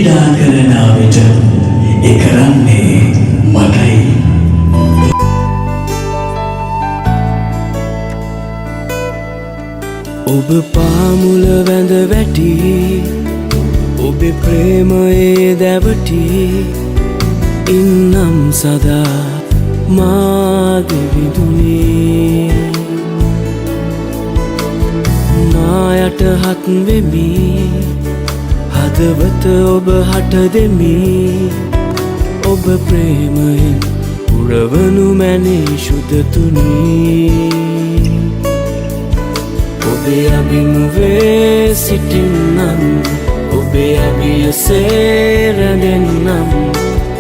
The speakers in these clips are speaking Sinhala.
පීඩා කරන විට ඒ කරන්නේ මටයි. ඔබ පාමුල වැඳ වැටි ඔබේ ප්‍රේමයේ දැවටි ඉන්නම් සදා මාගේ විදුනේ නායට හත් වෙමි හදවත ඔබ හට දෙමි ඔබ ප්‍රේමයෙන් පුරවනු මැනේ ශුද්ධතුනි ඔබේ අභිමුවේ සිටින්නම් ඔබේ අභියසේ රැඳෙන්නම්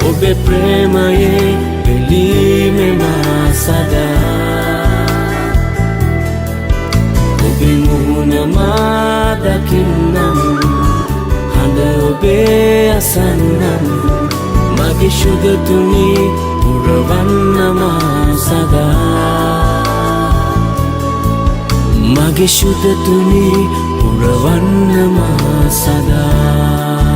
ඔබේ ප්‍රේමයේ එළීමෙම සදා ඔබේ මුහුණ මා දකින්නම් හඬ ඔබේ අසන්නම් මගේ ශුද්ධතුනි පුරවන්නම සදා මගේ ශුද්ධතුනි පුරවන්නම සදා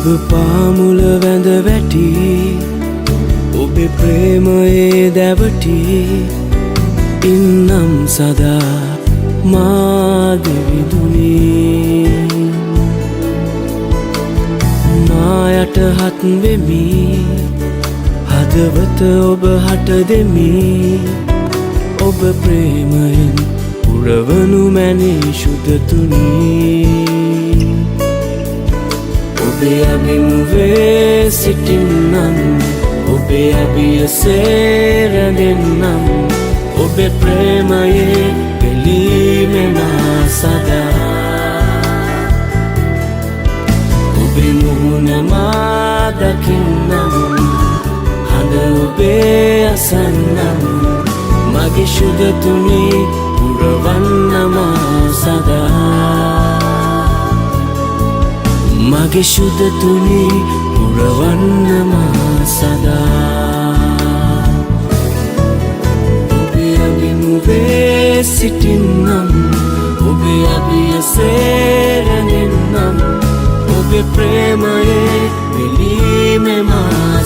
ඔබ පාමුල වැඳ වැටි ඔබේ ප්‍රේමයේ දැවටි ඉන්නම් සදා මාගේ විදුනේ නායට හත් වෙමි හදවත ඔබ හට දෙමි ඔබ ප්‍රේමයෙන් පුරවනු මැනේ ශුද්ධතුනි ඔබේ අභිමුවේ සිටින්නම් ඔබේ අභියසේ රැඳෙන්නම් ඔබේ ප්‍රේමයේ එළීමෙම සදා ඔබේ මුහුණ මා දකින්නම් හඬ ඔබේ අසන්නම් මගේ ශුද්ධතුනි පුරවන්නම සදා මගේ ශුද්ධතුනි පුරවන්නම සදා ඔබේ අභිමුවේ සිටින්නම් ඔබේ අභියසේ රැඳෙන්නම් ඔබේ ප්‍රේමයේ එළීමෙම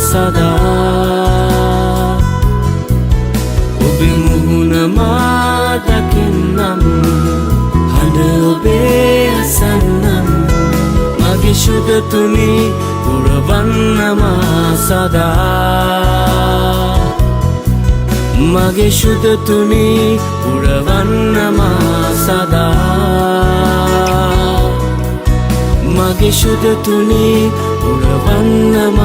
සදා ඔබේ මුහුණ මා දකින්නම් හඬ ඔබේ අසන්නම් මගේ ශුද්ධතුනි පුරවන්නම සදා මගේ ශුද්ධතුනි පුරවන්නම සදා මගේ ශුද්ධතුනි පුරවන්නම